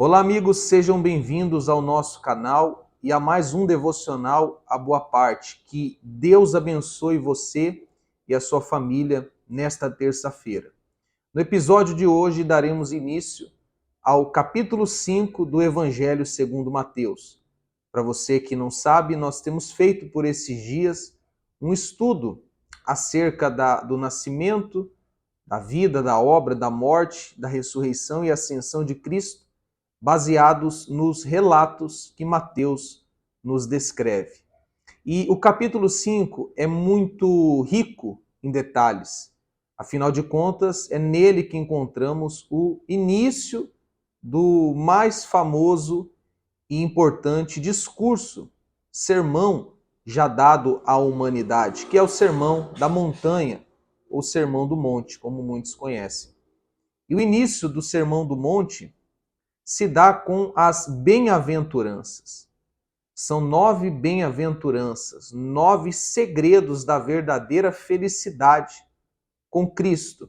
Olá, amigos, sejam bem-vindos ao nosso canal e a mais um devocional A Boa Parte. Que Deus abençoe você e a sua família nesta terça-feira. No episódio de hoje daremos início ao capítulo 5 do Evangelho segundo Mateus. Para você que não sabe, nós temos feito por esses dias um estudo acerca do nascimento, da vida, da obra, da morte, da ressurreição e ascensão de Cristo, baseados nos relatos que Mateus nos descreve. E o capítulo 5 é muito rico em detalhes. Afinal de contas, é nele que encontramos o início do mais famoso e importante discurso, sermão já dado à humanidade, que é o Sermão da Montanha, ou Sermão do Monte, como muitos conhecem. E o início do Sermão do Monte se dá com as bem-aventuranças. São 9 bem-aventuranças, 9 segredos da verdadeira felicidade com Cristo.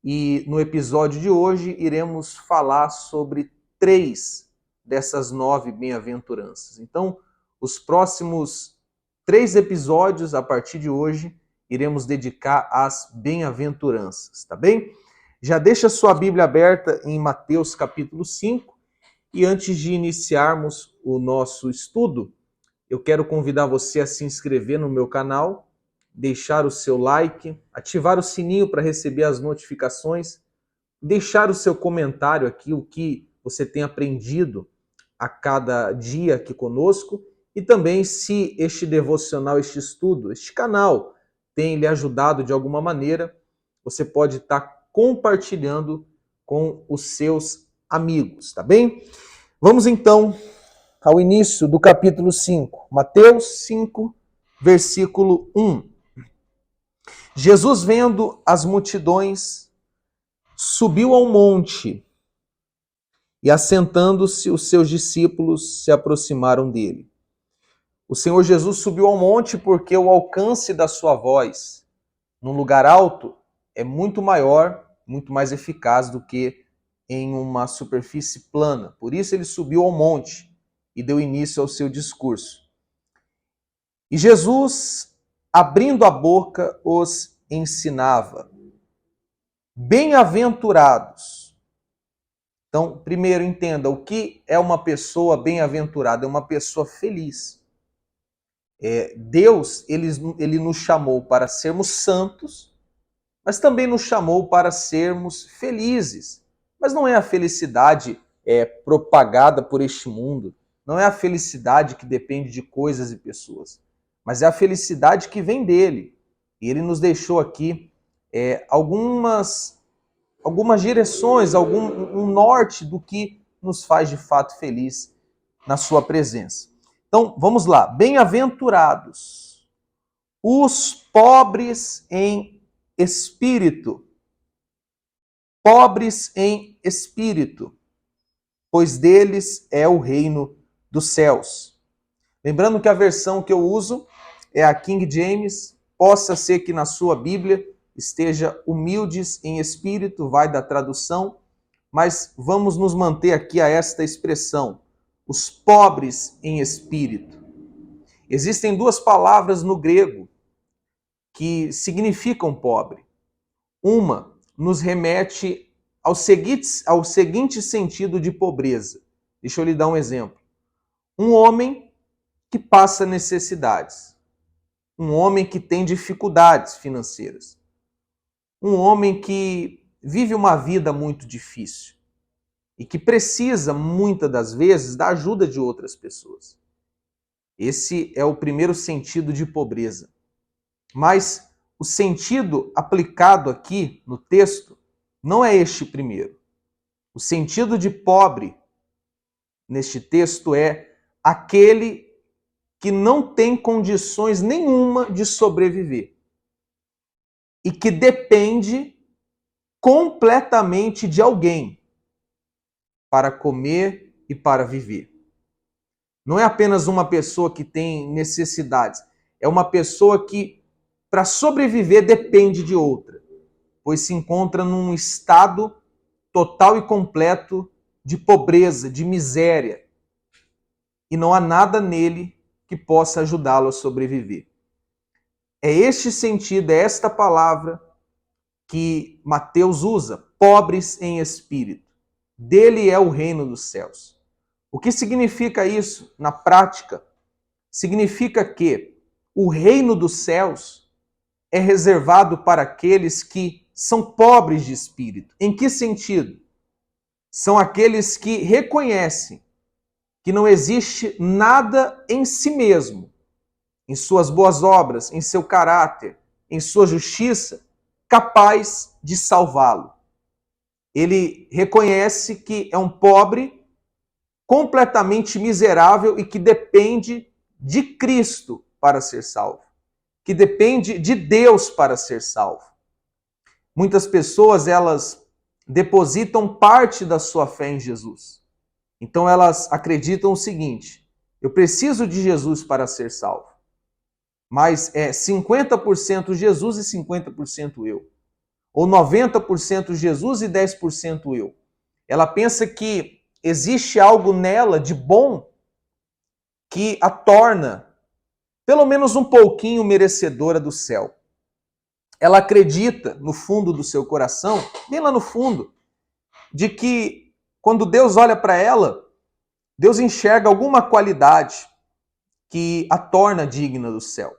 E no episódio de hoje iremos falar sobre 3 dessas 9 bem-aventuranças. Então, os próximos 3 episódios, a partir de hoje, iremos dedicar às bem-aventuranças, tá bem? Já deixa sua Bíblia aberta em Mateus capítulo 5 e antes de iniciarmos o nosso estudo, eu quero convidar você a se inscrever no meu canal, deixar o seu like, ativar o sininho para receber as notificações, deixar o seu comentário aqui, o que você tem aprendido a cada dia aqui conosco e também se este devocional, este estudo, este canal tem lhe ajudado de alguma maneira, você pode estar compartilhando com os seus amigos, tá bem? Vamos então ao início do capítulo 5, Mateus 5, versículo 1. Jesus, vendo as multidões, subiu ao monte e, assentando-se, os seus discípulos se aproximaram dele. O Senhor Jesus subiu ao monte porque o alcance da sua voz, num lugar alto, é muito maior, muito mais eficaz do que em uma superfície plana. Por isso ele subiu ao monte e deu início ao seu discurso. E Jesus, abrindo a boca, os ensinava. Bem-aventurados. Então, primeiro entenda, o que é uma pessoa bem-aventurada? É uma pessoa feliz. Deus, ele nos chamou para sermos santos, mas também nos chamou para sermos felizes. Mas não é a felicidade propagada por este mundo, não é a felicidade que depende de coisas e pessoas, mas é a felicidade que vem dele. E ele nos deixou aqui algumas direções, um norte do que nos faz de fato feliz na sua presença. Então, vamos lá. Bem-aventurados os pobres em espírito. Pobres em espírito, pois deles é o reino dos céus. Lembrando que a versão que eu uso é a King James, possa ser que na sua Bíblia esteja humildes em espírito, vai da tradução, mas vamos nos manter aqui a esta expressão, os pobres em espírito. Existem 2 palavras no grego que significam pobre. Uma nos remete ao seguinte sentido de pobreza. Deixa eu lhe dar um exemplo. Um homem que passa necessidades. Um homem que tem dificuldades financeiras. Um homem que vive uma vida muito difícil e que precisa, muitas das vezes, da ajuda de outras pessoas. Esse é o primeiro sentido de pobreza. Mas o sentido aplicado aqui no texto não é este primeiro. O sentido de pobre neste texto é aquele que não tem condições nenhuma de sobreviver e que depende completamente de alguém para comer e para viver. Não é apenas uma pessoa que tem necessidades, é uma pessoa que, para sobreviver, depende de outra, pois se encontra num estado total e completo de pobreza, de miséria, e não há nada nele que possa ajudá-lo a sobreviver. É este sentido, é esta palavra que Mateus usa, pobres em espírito. Dele é o reino dos céus. O que significa isso na prática? Significa que o reino dos céus é reservado para aqueles que são pobres de espírito. Em que sentido? São aqueles que reconhecem que não existe nada em si mesmo, em suas boas obras, em seu caráter, em sua justiça, capaz de salvá-lo. Ele reconhece que é um pobre completamente miserável e que depende de Cristo para ser salvo, que depende de Deus para ser salvo. Muitas pessoas, elas depositam parte da sua fé em Jesus. Então elas acreditam o seguinte: eu preciso de Jesus para ser salvo. Mas é 50% Jesus e 50% eu. Ou 90% Jesus e 10% eu. Ela pensa que existe algo nela de bom que a torna, pelo menos um pouquinho, merecedora do céu. Ela acredita, no fundo do seu coração, bem lá no fundo, de que quando Deus olha para ela, Deus enxerga alguma qualidade que a torna digna do céu.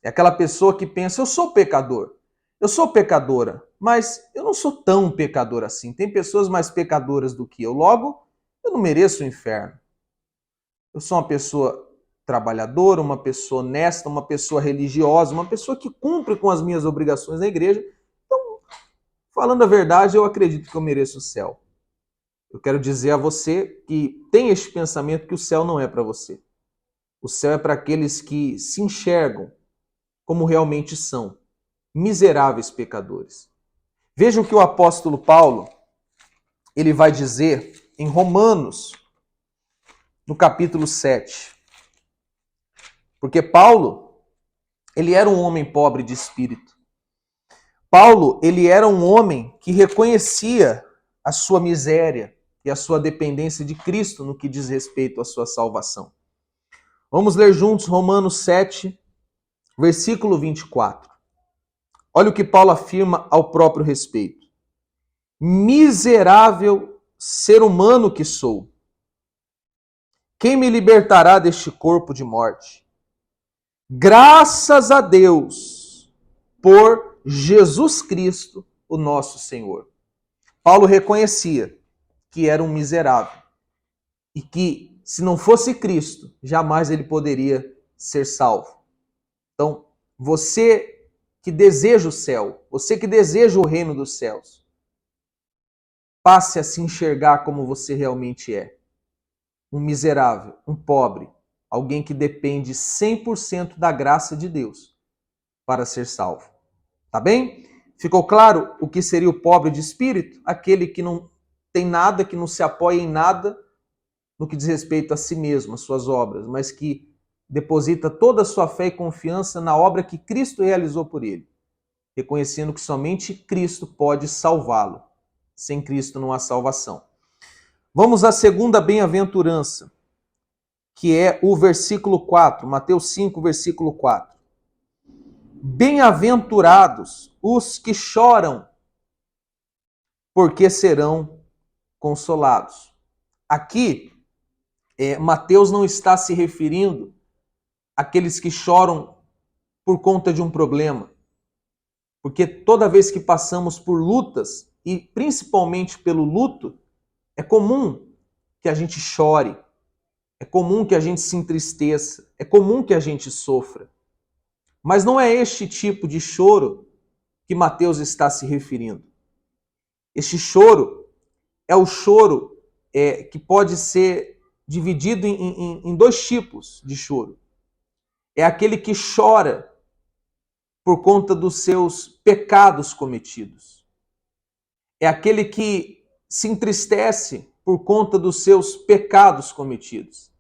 É aquela pessoa que pensa, eu sou pecador, eu sou pecadora, mas eu não sou tão pecador assim. Tem pessoas mais pecadoras do que eu, logo, eu não mereço o inferno. Eu sou uma pessoa trabalhadora, uma pessoa honesta, uma pessoa religiosa, uma pessoa que cumpre com as minhas obrigações na igreja. Então, falando a verdade, eu acredito que eu mereço o céu. Eu quero dizer a você que tem este pensamento que o céu não é para você. O céu é para aqueles que se enxergam como realmente são, miseráveis pecadores. Veja o que o apóstolo Paulo ele vai dizer em Romanos, no capítulo 7. Porque Paulo, ele era um homem pobre de espírito. Paulo, ele era um homem que reconhecia a sua miséria e a sua dependência de Cristo no que diz respeito à sua salvação. Vamos ler juntos Romanos 7, versículo 24. Olha o que Paulo afirma ao próprio respeito. Miserável ser humano que sou, quem me libertará deste corpo de morte? Graças a Deus por Jesus Cristo, o nosso Senhor. Paulo reconhecia que era um miserável e que, se não fosse Cristo, jamais ele poderia ser salvo. Então, você que deseja o céu, você que deseja o reino dos céus, passe a se enxergar como você realmente é. Um miserável, um pobre, alguém que depende 100% da graça de Deus para ser salvo. Tá bem? Ficou claro o que seria o pobre de espírito? Aquele que não tem nada, que não se apoia em nada no que diz respeito a si mesmo, às suas obras, mas que deposita toda a sua fé e confiança na obra que Cristo realizou por ele, reconhecendo que somente Cristo pode salvá-lo. Sem Cristo não há salvação. Vamos à segunda bem-aventurança, que é o versículo 4, Mateus 5, versículo 4. Bem-aventurados os que choram, porque serão consolados. Aqui, Mateus não está se referindo àqueles que choram por conta de um problema, porque toda vez que passamos por lutas, e principalmente pelo luto, é comum que a gente chore, é comum que a gente se entristeça, é comum que a gente sofra. Mas não é este tipo de choro que Mateus está se referindo. Este choro é o choro que pode ser dividido em dois tipos de choro. É aquele que chora por conta dos seus pecados cometidos. É aquele que se entristece por conta dos seus pecados cometidos.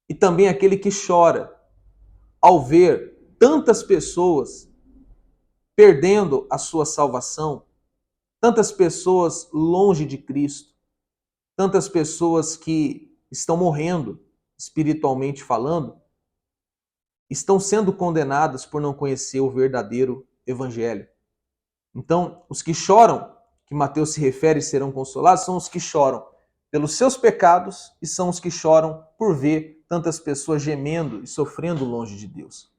E também aquele que chora ao ver tantas pessoas perdendo a sua salvação, tantas pessoas longe de Cristo, tantas pessoas que estão morrendo, espiritualmente falando, estão sendo condenadas por não conhecer o verdadeiro evangelho. Então, os que choram, que Mateus se refere, serão consolados, são os que choram pelos seus pecados e são os que choram por ver tantas pessoas gemendo e sofrendo longe de Deus.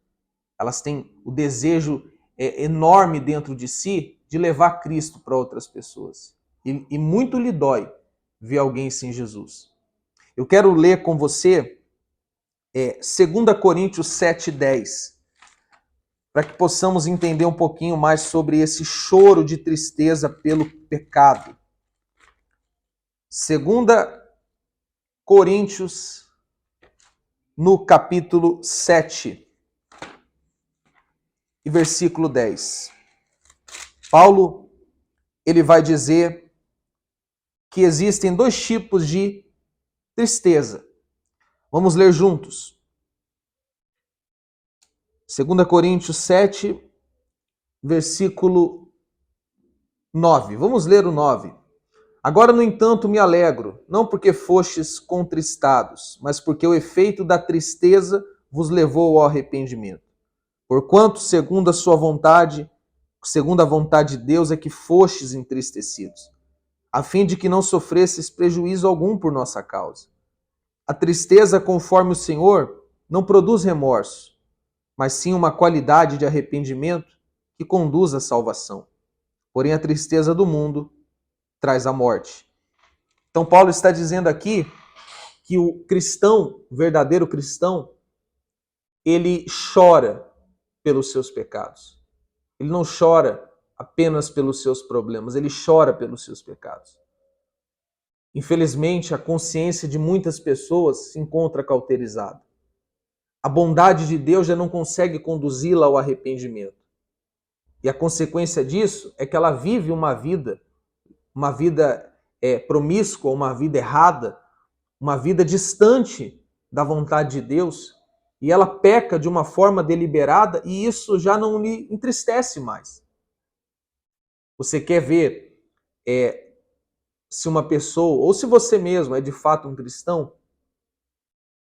Elas têm o desejo enorme dentro de si de levar Cristo para outras pessoas. E muito lhe dói ver alguém sem Jesus. Eu quero ler com você 2 Coríntios 7,10, para que possamos entender um pouquinho mais sobre esse choro de tristeza pelo pecado. 2 Coríntios, no capítulo 7, e versículo 10. Paulo, ele vai dizer que existem dois tipos de tristeza. Vamos ler juntos. 2 Coríntios 7, versículo 9. Vamos ler o 9. Agora, no entanto, me alegro, não porque fostes contristados, mas porque o efeito da tristeza vos levou ao arrependimento. Porquanto, segundo a sua vontade, segundo a vontade de Deus, é que fostes entristecidos, a fim de que não sofresses prejuízo algum por nossa causa. A tristeza, conforme o Senhor, não produz remorso, mas sim uma qualidade de arrependimento que conduz à salvação. Porém, a tristeza do mundo traz a morte. Então, Paulo está dizendo aqui que o cristão, o verdadeiro cristão, ele chora pelos seus pecados. Ele não chora apenas pelos seus problemas, ele chora pelos seus pecados. Infelizmente, a consciência de muitas pessoas se encontra cauterizada. A bondade de Deus já não consegue conduzi-la ao arrependimento. E a consequência disso é que ela vive uma vida promíscua, uma vida errada, uma vida distante da vontade de Deus, e ela peca de uma forma deliberada e isso já não lhe entristece mais. Você quer ver se uma pessoa, ou se você mesmo é de fato um cristão,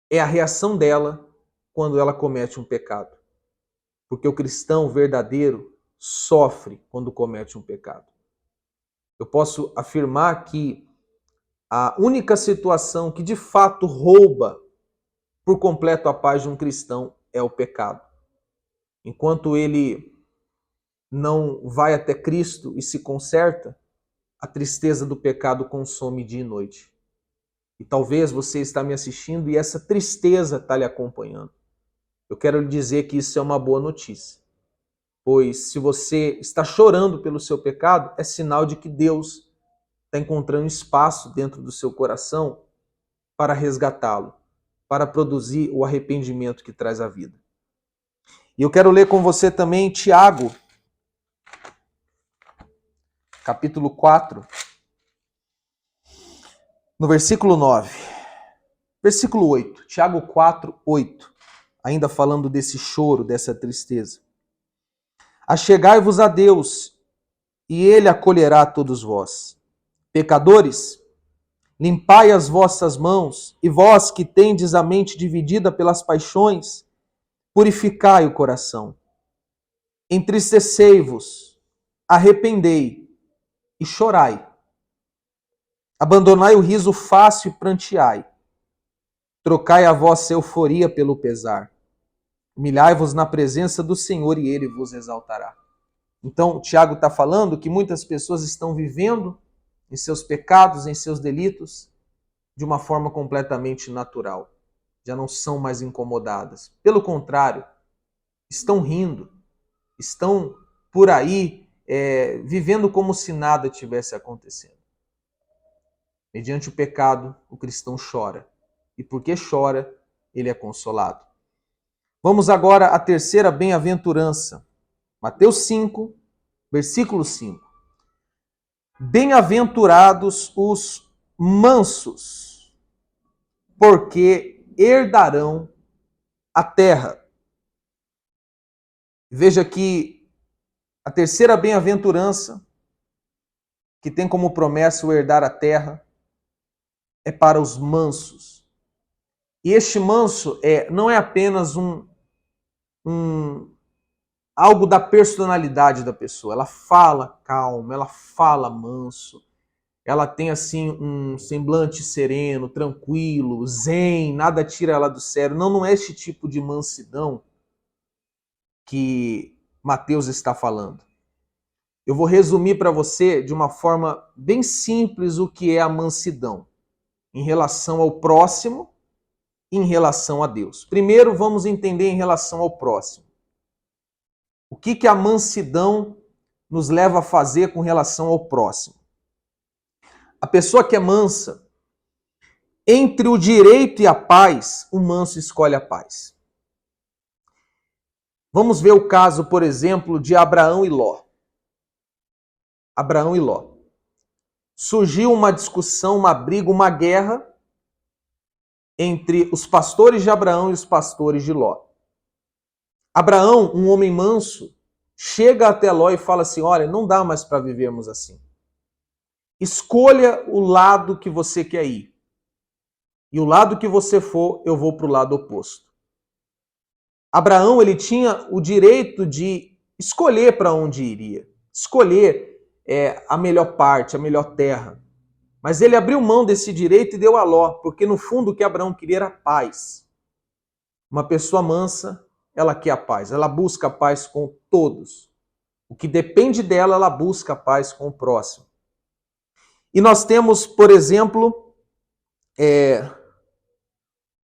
é a reação dela quando ela comete um pecado. Porque o cristão verdadeiro sofre quando comete um pecado. Eu posso afirmar que a única situação que de fato rouba por completo a paz de um cristão é o pecado. Enquanto ele não vai até Cristo e se conserta, a tristeza do pecado consome dia e noite. E talvez você está me assistindo e essa tristeza está lhe acompanhando. Eu quero lhe dizer que isso é uma boa notícia. Pois se você está chorando pelo seu pecado, é sinal de que Deus está encontrando espaço dentro do seu coração para resgatá-lo, para produzir o arrependimento que traz a vida. E eu quero ler com você também Tiago, capítulo 4, no versículo 9. Versículo 8, Tiago 4, 8. Ainda falando desse choro, dessa tristeza. Achegai-vos a Deus, e Ele acolherá todos vós. Pecadores, limpai as vossas mãos, e vós que tendes a mente dividida pelas paixões, purificai o coração. Entristecei-vos, arrependei e chorai. Abandonai o riso fácil e pranteai. Trocai a vossa euforia pelo pesar. Humilhai-vos na presença do Senhor e Ele vos exaltará. Então, Tiago está falando que muitas pessoas estão vivendo em seus pecados, em seus delitos, de uma forma completamente natural. Já não são mais incomodadas. Pelo contrário, estão rindo, estão por aí vivendo como se nada tivesse acontecendo. Mediante o pecado, o cristão chora. E porque chora, ele é consolado. Vamos agora à terceira bem-aventurança. Mateus 5, versículo 5. Bem-aventurados os mansos, porque herdarão a terra. Veja que a terceira bem-aventurança, que tem como promessa o herdar a terra, é para os mansos. E este manso não é apenas algo da personalidade da pessoa. Ela fala calmo, ela fala manso, ela tem assim um semblante sereno, tranquilo, zen, nada tira ela do sério. Não, não é este tipo de mansidão que Mateus está falando. Eu vou resumir para você de uma forma bem simples o que é a mansidão em relação ao próximo e em relação a Deus. Primeiro, vamos entender em relação ao próximo. O que a mansidão nos leva a fazer com relação ao próximo? A pessoa que é mansa, entre o direito e a paz, o manso escolhe a paz. Vamos ver o caso, por exemplo, de Abraão e Ló. Abraão e Ló. Surgiu uma discussão, uma briga, uma guerra entre os pastores de Abraão e os pastores de Ló. Abraão, um homem manso, chega até Ló e fala assim: olha, não dá mais para vivermos assim. Escolha o lado que você quer ir. E o lado que você for, eu vou para o lado oposto. Abraão, ele tinha o direito de escolher para onde iria. Escolher a melhor parte, a melhor terra. Mas ele abriu mão desse direito e deu a Ló, porque no fundo o que Abraão queria era paz. Uma pessoa mansa, ela quer a paz, ela busca a paz com todos. O que depende dela, ela busca a paz com o próximo. E nós temos, por exemplo,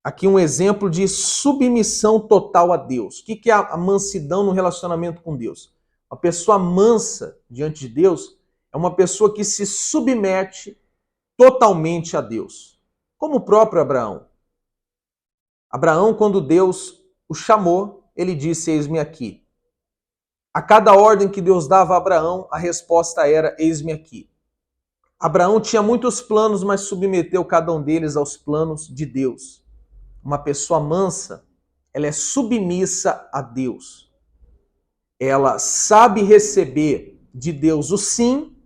aqui um exemplo de submissão total a Deus. O que é a mansidão no relacionamento com Deus? Uma pessoa mansa diante de Deus é uma pessoa que se submete totalmente a Deus. Como o próprio Abraão. Abraão, quando Deus o chamou, ele disse: eis-me aqui. A cada ordem que Deus dava a Abraão, a resposta era: eis-me aqui. Abraão tinha muitos planos, mas submeteu cada um deles aos planos de Deus. Uma pessoa mansa, ela é submissa a Deus. Ela sabe receber de Deus o sim,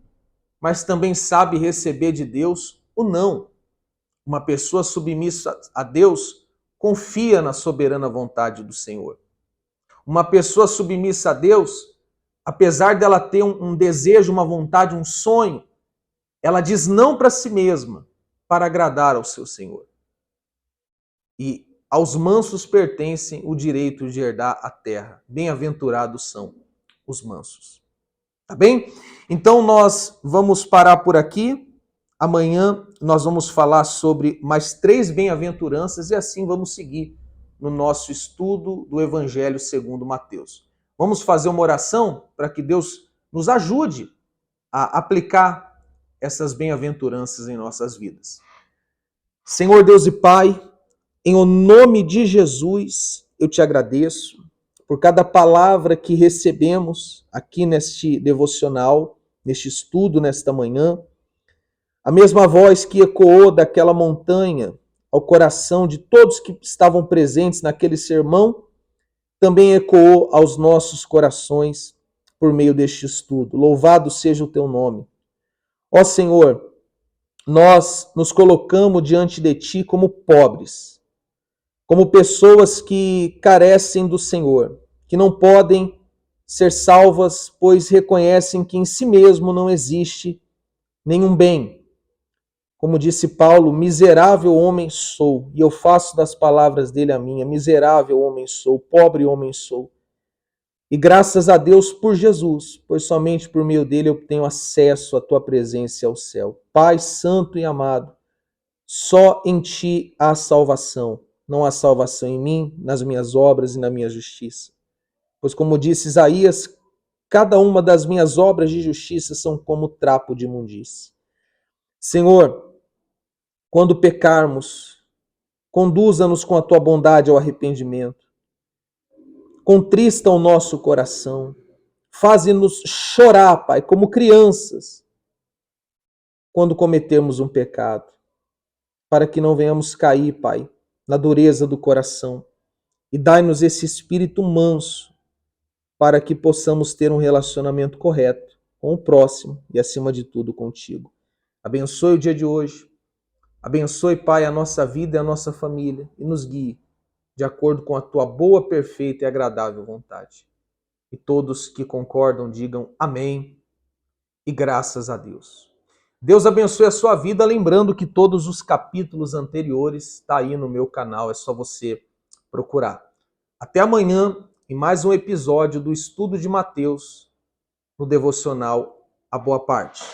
mas também sabe receber de Deus o não. Uma pessoa submissa a Deus confia na soberana vontade do Senhor. Uma pessoa submissa a Deus, apesar dela ter um desejo, uma vontade, um sonho, ela diz não para si mesma para agradar ao seu Senhor. E aos mansos pertencem o direito de herdar a terra. Bem-aventurados são os mansos. Tá bem? Então nós vamos parar por aqui. Amanhã nós vamos falar sobre mais 3 bem-aventuranças e assim vamos seguir no nosso estudo do Evangelho segundo Mateus. Vamos fazer uma oração para que Deus nos ajude a aplicar essas bem-aventuranças em nossas vidas. Senhor Deus e Pai, em o nome de Jesus, eu te agradeço por cada palavra que recebemos aqui neste devocional, neste estudo, nesta manhã. A mesma voz que ecoou daquela montanha ao coração de todos que estavam presentes naquele sermão, também ecoou aos nossos corações por meio deste estudo. Louvado seja o teu nome. Ó Senhor, nós nos colocamos diante de Ti como pobres, como pessoas que carecem do Senhor, que não podem ser salvas, pois reconhecem que em si mesmo não existe nenhum bem. Como disse Paulo, miserável homem sou, e eu faço das palavras dele a minha, miserável homem sou, pobre homem sou. E graças a Deus por Jesus, pois somente por meio dele eu tenho acesso à tua presença e ao céu. Pai santo e amado, só em ti há salvação. Não há salvação em mim, nas minhas obras e na minha justiça. Pois como disse Isaías, cada uma das minhas obras de justiça são como trapo de imundície. Senhor, quando pecarmos, conduza-nos com a tua bondade ao arrependimento. Contrista o nosso coração. Faze-nos chorar, Pai, como crianças, quando cometermos um pecado, para que não venhamos cair, Pai, na dureza do coração. E dai-nos esse espírito manso, para que possamos ter um relacionamento correto com o próximo e, acima de tudo, contigo. Abençoe o dia de hoje. Abençoe, Pai, a nossa vida e a nossa família e nos guie de acordo com a tua boa, perfeita e agradável vontade. E todos que concordam digam amém e graças a Deus. Deus abençoe a sua vida, lembrando que todos os capítulos anteriores estão aí no meu canal, é só você procurar. Até amanhã em mais um episódio do Estudo de Mateus no devocional A Boa Parte.